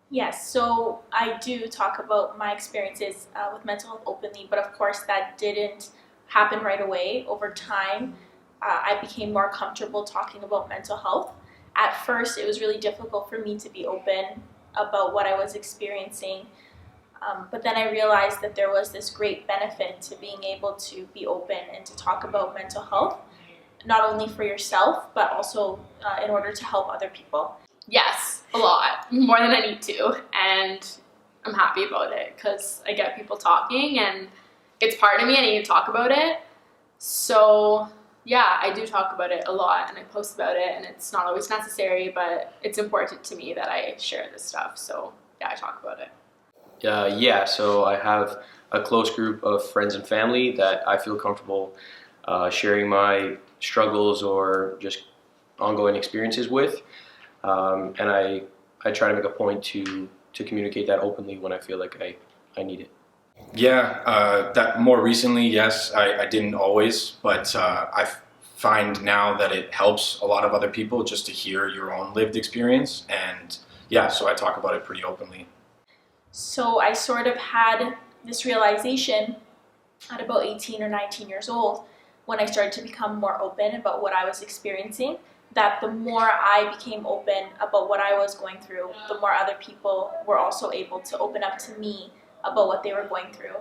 Yes, so I do talk about my experiences with mental health openly, but of course that didn't happen right away. Over time, I became more comfortable talking about mental health. At first, it was really difficult for me to be open about what I was experiencing, but then I realized that there was this great benefit to being able to be open and to talk about mental health, not only for yourself, but also in order to help other people. Yes, a lot, more than I need to, and I'm happy about it because I get people talking and it's part of me. I need to talk about it. So yeah, I do talk about it a lot and I post about it, and it's not always necessary, but it's important to me that I share this stuff. So yeah, I talk about it. Yeah, so I have a close group of friends and family that I feel comfortable sharing my struggles or just ongoing experiences with. And I try to make a point to communicate that openly when I feel like I need it. Yeah, that more recently, yes, I didn't always, but find now that it helps a lot of other people just to hear your own lived experience. And yeah, so I talk about it pretty openly. So I sort of had this realization at about 18 or 19 years old when I started to become more open about what I was experiencing, that the more I became open about what I was going through, the more other people were also able to open up to me about what they were going through.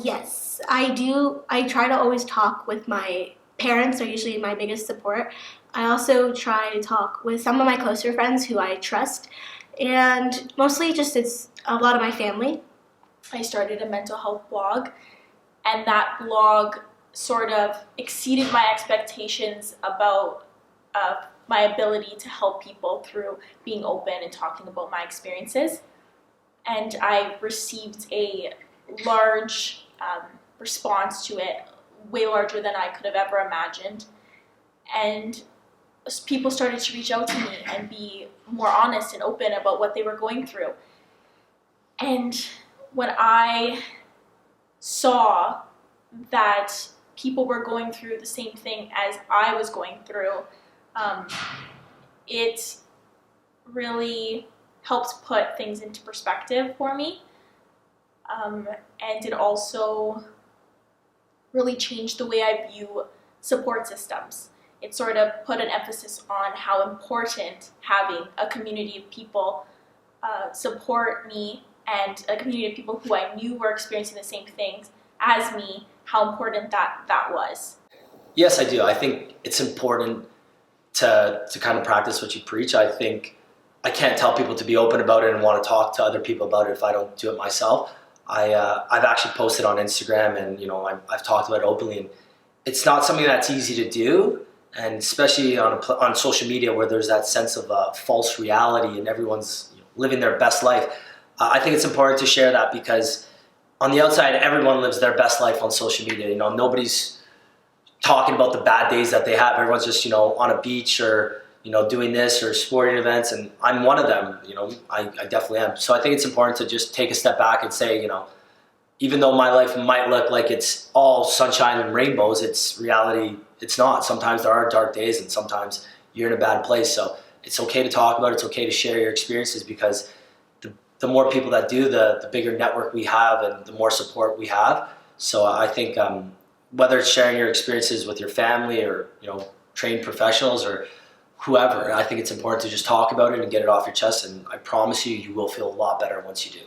Yes, I do. I try to always talk with my parents, are usually my biggest support. I also try to talk with some of my closer friends who I trust, and mostly just it's a lot of my family. I started a mental health blog, and that blog sort of exceeded my expectations about my ability to help people through being open and talking about my experiences. And I received a large response to it, way larger than I could have ever imagined. And people started to reach out to me and be more honest and open about what they were going through. And when I saw that people were going through the same thing as I was going through, it really helped put things into perspective for me. And it also really changed the way I view support systems. It sort of put an emphasis on how important having a community of people support me, and a community of people who I knew were experiencing the same things as me, how important that was. Yes, I do. I think it's important to kind of practice what you preach. I think I can't tell people to be open about it and want to talk to other people about it if I don't do it myself. I've actually posted on Instagram, and I've talked about it openly, and it's not something that's easy to do, and especially on social media where there's that sense of false reality and everyone's living their best life. I think it's important to share that because on the outside, everyone lives their best life on social media. Nobody's talking about the bad days that they have. Everyone's just on a beach or doing this or sporting events, and I'm one of them. I definitely am. So I think it's important to just take a step back and say, even though my life might look like it's all sunshine and rainbows, it's reality. It's not. Sometimes there are dark days, and sometimes you're in a bad place. So it's okay to talk about it. It's okay to share your experiences because the more people that do, the bigger network we have and the more support we have. So I think whether it's sharing your experiences with your family or trained professionals or whoever, I think it's important to just talk about it and get it off your chest, and I promise you, you will feel a lot better once you do.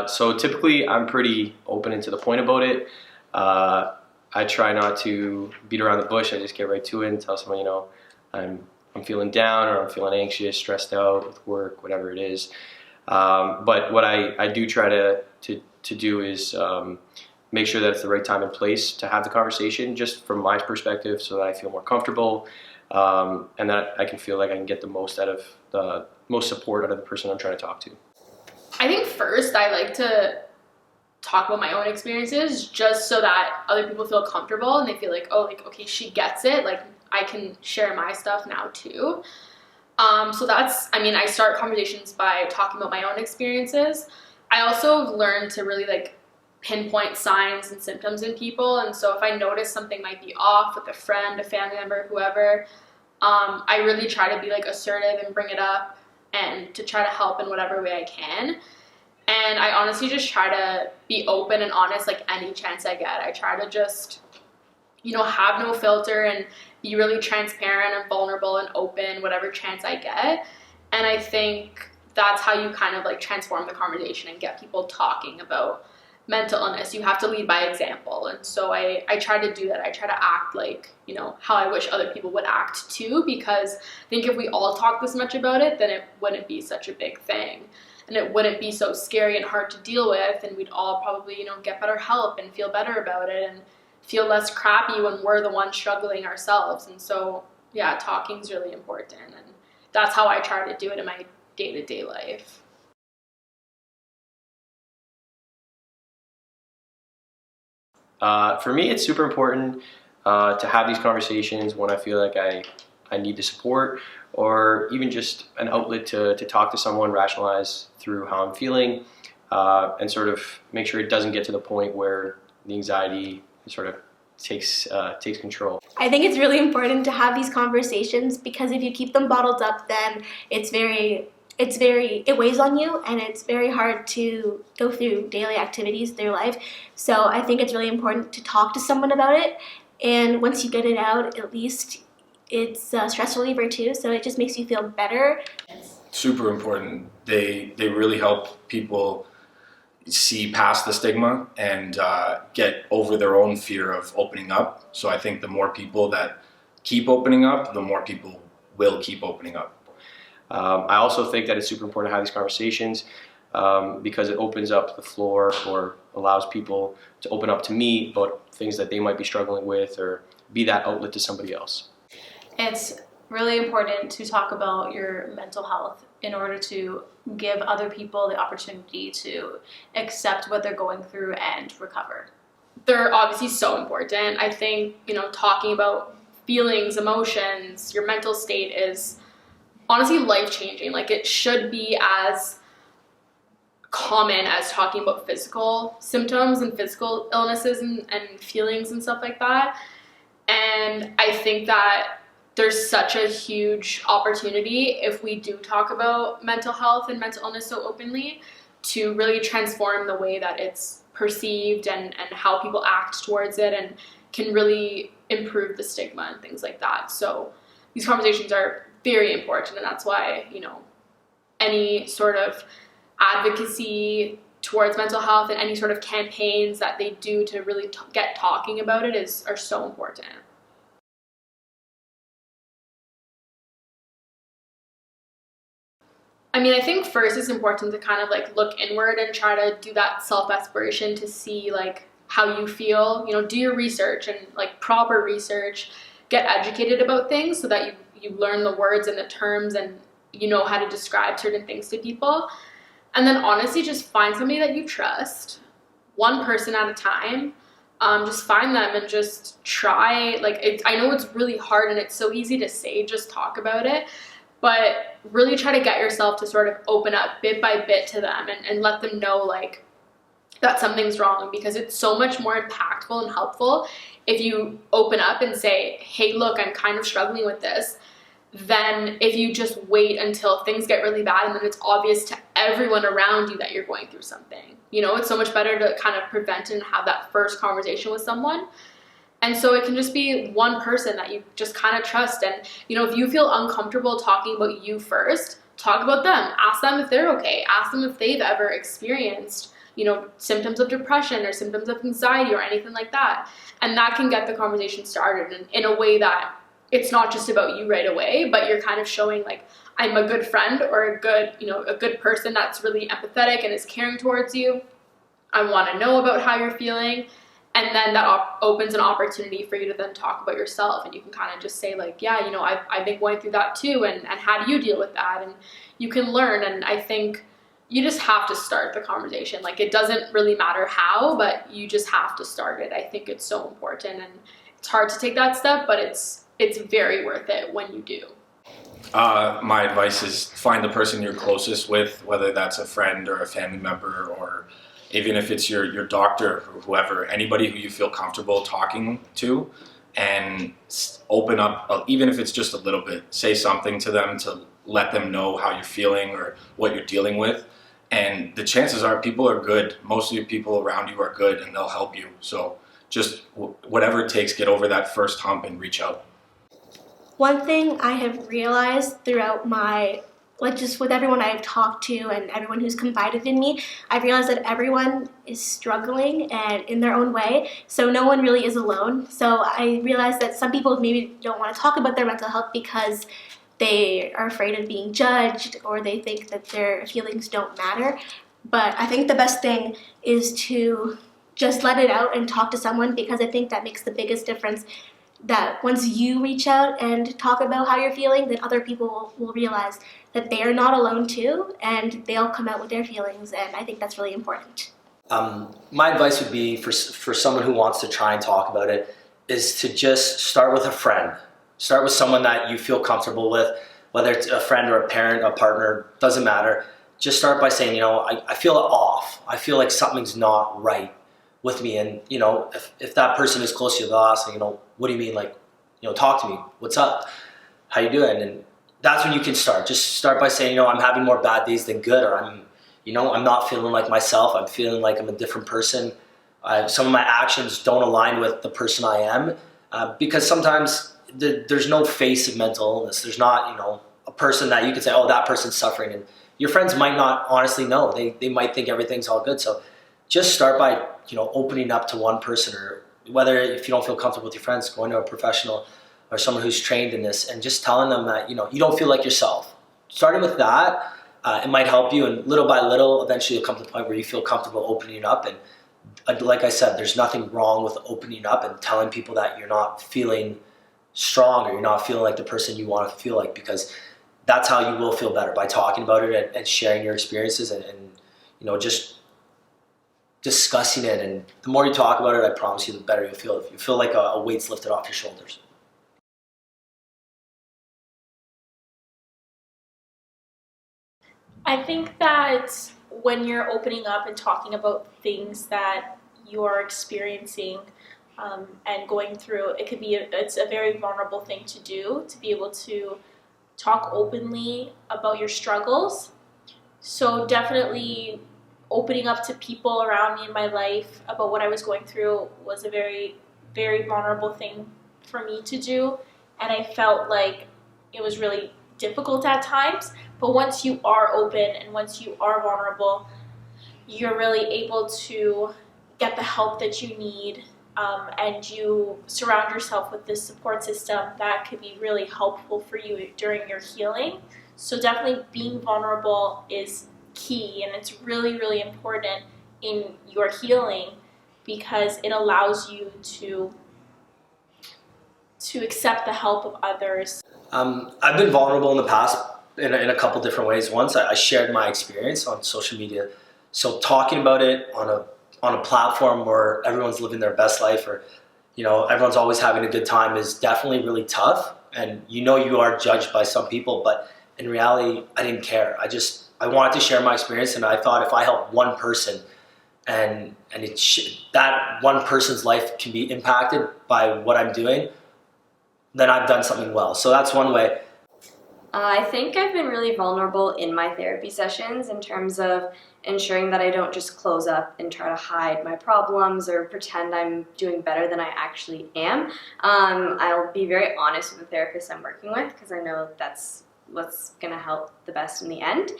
So typically I'm pretty open and to the point about it. I try not to beat around the bush. I just get right to it and tell someone, I'm feeling down or I'm feeling anxious, stressed out with work, whatever it is. But what I do try to do is make sure that it's the right time and place to have the conversation, just from my perspective, so that I feel more comfortable and that I can feel like I can get the most support out of the person I'm trying to talk to. I think first I like to talk about my own experiences just so that other people feel comfortable and they feel like, oh, okay, she gets it. Like I can share my stuff now too. So I start conversations by talking about my own experiences. I also have learned to really pinpoint signs and symptoms in people. And so if I notice something might be off with a friend, a family member, whoever, I really try to be like assertive and bring it up and to try to help in whatever way I can. And I honestly just try to be open and honest like any chance I get. I try to just, have no filter and be really transparent and vulnerable and open whatever chance I get. And I think that's how you kind of like transform the conversation and get people talking about mental illness. You have to lead by example. And so I try to do that. I try to act like, how I wish other people would act too, because I think if we all talk this much about it, then it wouldn't be such a big thing. And it wouldn't be so scary and hard to deal with. And we'd all probably, get better help and feel better about it and feel less crappy when we're the ones struggling ourselves. And so, yeah, talking is really important. And that's how I try to do it in my day-to-day life. For me, it's super important to have these conversations when I feel like I need the support, or even just an outlet to talk to someone, rationalize through how I'm feeling, and sort of make sure it doesn't get to the point where the anxiety sort of takes control. I think it's really important to have these conversations, because if you keep them bottled up, then it weighs on you, and it's very hard to go through daily activities through life. So I think it's really important to talk to someone about it, and once you get it out, at least it's a stress reliever too, so it just makes you feel better. Super important. They really help people see past the stigma and get over their own fear of opening up. So I think the more people that keep opening up, the more people will keep opening up. I also think that it's super important to have these conversations because it opens up the floor or allows people to open up to me about things that they might be struggling with, or be that outlet to somebody else. It's really important to talk about your mental health in order to give other people the opportunity to accept what they're going through and recover. They're obviously so important. I think, talking about feelings, emotions, your mental state is honestly life-changing. Like, it should be as common as talking about physical symptoms and physical illnesses and feelings and stuff like that. And I think that there's such a huge opportunity if we do talk about mental health and mental illness so openly, to really transform the way that it's perceived and how people act towards it, and can really improve the stigma and things like that. So these conversations are very important, and that's why, any sort of advocacy towards mental health and any sort of campaigns that they do to really get talking about it are so important. I think first it's important to kind of like look inward and try to do that self-exploration to see like how you feel, do your research and like proper research, get educated about things so that you learn the words and the terms and you know how to describe certain things to people. And then honestly, just find somebody that you trust, one person at a time. Just find them and just try. I know it's really hard and it's so easy to say, just talk about it. But really try to get yourself to sort of open up bit by bit to them and let them know like that something's wrong, because it's so much more impactful and helpful if you open up and say, hey, look, I'm kind of struggling with this, than if you just wait until things get really bad and then it's obvious to everyone around you that you're going through something. It's so much better to kind of prevent and have that first conversation with someone. And so it can just be one person that you just kind of trust. And, if you feel uncomfortable talking about you first, talk about them. Ask them if they're okay. Ask them if they've ever experienced, symptoms of depression or symptoms of anxiety or anything like that. And that can get the conversation started in a way that it's not just about you right away, but you're kind of showing like, I'm a good friend or a good person that's really empathetic and is caring towards you. I want to know about how you're feeling. And then that opens an opportunity for you to then talk about yourself, and you can kind of just say like, yeah, I've been going through that too, and how do you deal with that? And you can learn. And I think you just have to start the conversation. Like, it doesn't really matter how, but you just have to start it. I think it's so important, and it's hard to take that step, but it's very worth it when you do. My advice is find the person you're closest with, whether that's a friend or a family member or even if it's your doctor or whoever, anybody who you feel comfortable talking to, and open up, even if it's just a little bit. Say something to them to let them know how you're feeling or what you're dealing with. And the chances are people are good. Most of the people around you are good and they'll help you. So just whatever it takes, get over that first hump and reach out. One thing I have realized throughout my, just with everyone I've talked to and everyone who's confided in me, I've realized that everyone is struggling and in their own way, so no one really is alone. So I realized that some people maybe don't want to talk about their mental health because they are afraid of being judged or they think that their feelings don't matter. But I think the best thing is to just let it out and talk to someone, because I think that makes the biggest difference, that once you reach out and talk about how you're feeling, then other people will realize that they are not alone too, and they'll come out with their feelings, and I think that's really important. My advice would be for someone who wants to try and talk about it is to just start with a friend. Start with someone that you feel comfortable with, whether it's a friend or a parent, a partner, doesn't matter. Just start by saying, I feel off. I feel like something's not right with me. And, if that person is close to you, they'll ask, what do you mean? Talk to me. What's up? How you doing? And that's when you can start. Just start by saying, I'm having more bad days than good, or I'm not feeling like myself. I'm feeling like I'm a different person. Some of my actions don't align with the person I am, because sometimes there's no face of mental illness. There's not, a person that you can say, oh, that person's suffering. And your friends might not honestly know. They might think everything's all good. So just start by, opening up to one person, or whether if you don't feel comfortable with your friends, going to a professional or someone who's trained in this and just telling them that, you don't feel like yourself. Starting with that, it might help you. And little by little, eventually you'll come to the point where you feel comfortable opening up. And like I said, there's nothing wrong with opening up and telling people that you're not feeling strong or you're not feeling like the person you want to feel like, because that's how you will feel better, by talking about it and sharing your experiences and just discussing it. And the more you talk about it, I promise you, the better you'll feel. You feel like a weight's lifted off your shoulders. I think that when you're opening up and talking about things that you are experiencing and going through, it's a very vulnerable thing to do, to be able to talk openly about your struggles. So definitely opening up to people around me in my life about what I was going through was a very, very vulnerable thing for me to do. And I felt like it was really difficult at times. But once you are open and once you are vulnerable, you're really able to get the help that you need, and you surround yourself with this support system that could be really helpful for you during your healing. So definitely being vulnerable is key, and it's really, really important in your healing, because it allows you to accept the help of others. I've been vulnerable in the past in a couple different ways. Once I shared my experience on social media. So talking about it on a platform where everyone's living their best life, or everyone's always having a good time, is definitely really tough. And you are judged by some people, but in reality, I didn't care. I wanted to share my experience, and I thought if I help one person, and that one person's life can be impacted by what I'm doing, then I've done something well. So that's one way. I think I've been really vulnerable in my therapy sessions in terms of ensuring that I don't just close up and try to hide my problems or pretend I'm doing better than I actually am. I'll be very honest with the therapist I'm working with, because I know that's what's going to help the best in the end.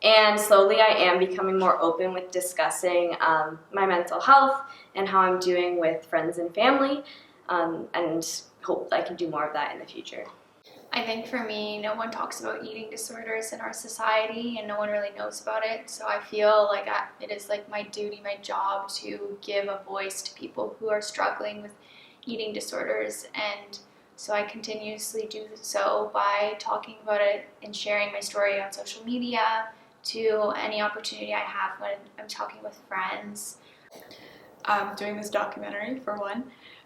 And slowly I am becoming more open with discussing my mental health and how I'm doing with friends and family, and hope I can do more of that in the future. I think for me, no one talks about eating disorders in our society, and no one really knows about it. So I feel like it is like my duty, my job, to give a voice to people who are struggling with eating disorders. And so I continuously do so by talking about it and sharing my story on social media, to any opportunity I have when I'm talking with friends. Doing this documentary, for one.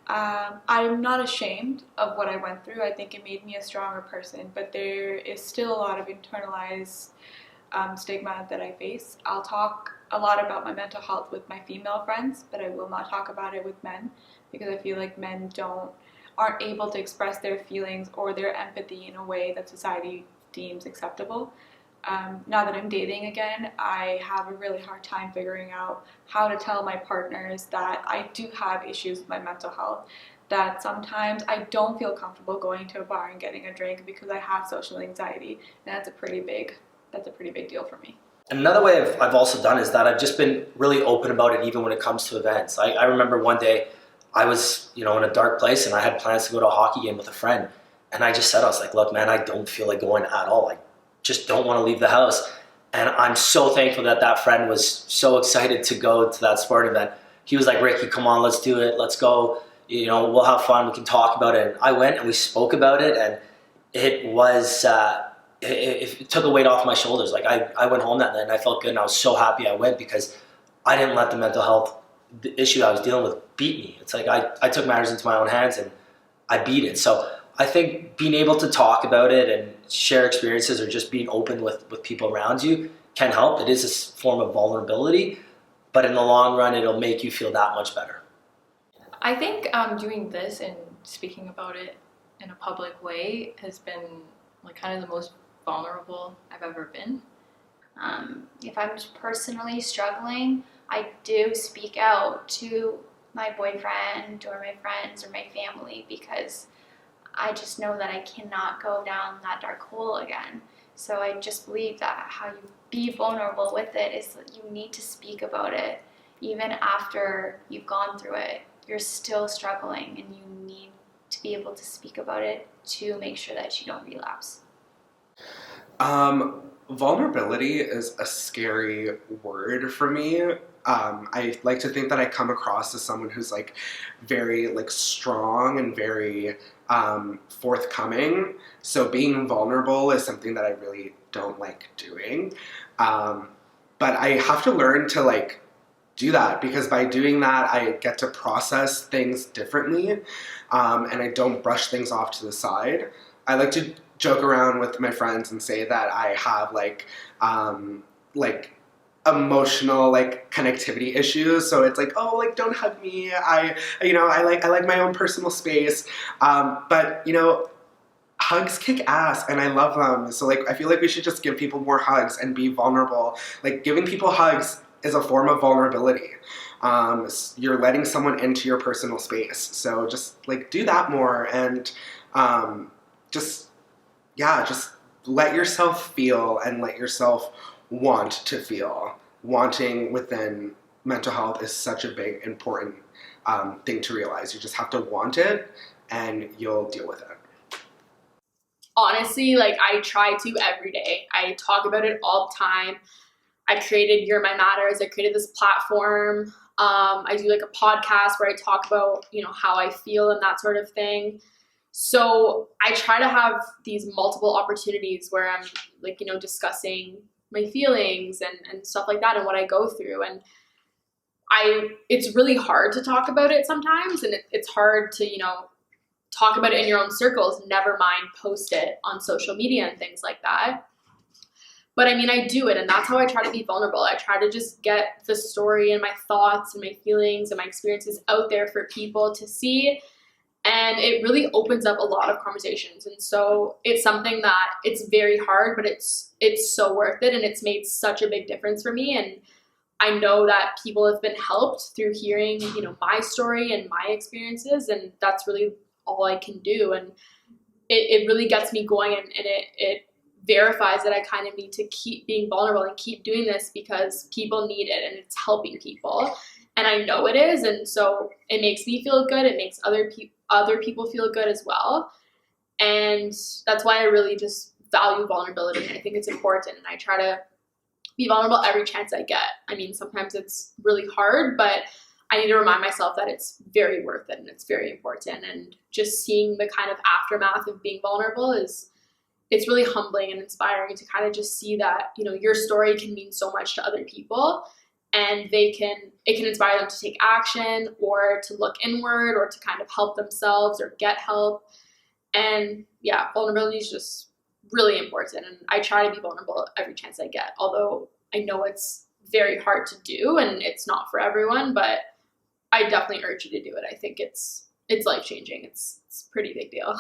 I'm not ashamed of what I went through. I think it made me a stronger person, but there is still a lot of internalized stigma that I face. I'll talk a lot about my mental health with my female friends, but I will not talk about it with men because I feel like men aren't able to express their feelings or their empathy in a way that society deems acceptable. Now that I'm dating again, I have a really hard time figuring out how to tell my partners that I do have issues with my mental health, that sometimes I don't feel comfortable going to a bar and getting a drink because I have social anxiety, and that's a pretty big deal for me. And another way I've also done is that I've just been really open about it even when it comes to events. I remember one day I was, in a dark place and I had plans to go to a hockey game with a friend. And I just said, I was like, look, man, I don't feel like going at all. I just don't want to leave the house. And I'm so thankful that friend was so excited to go to that sporting event. He was like, Ricky, come on, let's do it. Let's go. We'll have fun. We can talk about it. And I went and we spoke about it. And it was, it took a weight off my shoulders. Like I went home that night and I felt good. And I was so happy I went because I didn't let the mental health issue I was dealing with beat me. It's like I took matters into my own hands and I beat it. So I think being able to talk about it and share experiences or just being open with people around you can help. It is a form of vulnerability, but in the long run, it'll make you feel that much better. I think doing this and speaking about it in a public way has been like kind of the most vulnerable I've ever been. If I'm personally struggling, I do speak out to my boyfriend or my friends or my family because I just know that I cannot go down that dark hole again. So I just believe that how you be vulnerable with it is that you need to speak about it. Even after you've gone through it, you're still struggling and you need to be able to speak about it to make sure that you don't relapse. Vulnerability is a scary word for me. I like to think that I come across as someone who's like very like strong and very forthcoming. So being vulnerable is something that I really don't like doing. But I have to learn to like do that because by doing that, I get to process things differently, and I don't brush things off to the side. I like to joke around with my friends and say that I have like emotional like connectivity issues. So it's like, oh, like don't hug me. I like my own personal space. But hugs kick ass and I love them. So like I feel like we should just give people more hugs and be vulnerable. Like giving people hugs is a form of vulnerability. You're letting someone into your personal space. So just like do that more and just let yourself feel and let yourself want to feel. Wanting within mental health is such a big, important thing to realize. You just have to want it and you'll deal with it. Honestly, like I try to every day. I talk about it all the time. I created You're My Matters. I created this platform. I do like a podcast where I talk about, how I feel and that sort of thing. So I try to have these multiple opportunities where I'm like, discussing my feelings and stuff like that and what I go through. And it's really hard to talk about it sometimes. And it's hard to, talk about it in your own circles, never mind post it on social media and things like that. But I mean, I do it, and that's how I try to be vulnerable. I try to just get the story and my thoughts and my feelings and my experiences out there for people to see. And it really opens up a lot of conversations. And so it's something that it's very hard, but it's so worth it. And it's made such a big difference for me. And I know that people have been helped through hearing, my story and my experiences. And that's really all I can do. And it really gets me going, and it verifies that I kind of need to keep being vulnerable and keep doing this because people need it and it's helping people. And I know it is. And so it makes me feel good. It makes other people feel good as well. And that's why I really just value vulnerability. And I think it's important. And I try to be vulnerable every chance I get. I mean, sometimes it's really hard, but I need to remind myself that it's very worth it and it's very important. And just seeing the kind of aftermath of being vulnerable it's really humbling and inspiring to kind of just see that, your story can mean so much to other people, and it can inspire them to take action or to look inward or to kind of help themselves or get help. And yeah, vulnerability is just really important. And I try to be vulnerable every chance I get, although I know it's very hard to do and it's not for everyone, but I definitely urge you to do it. I think it's life-changing. It's a pretty big deal.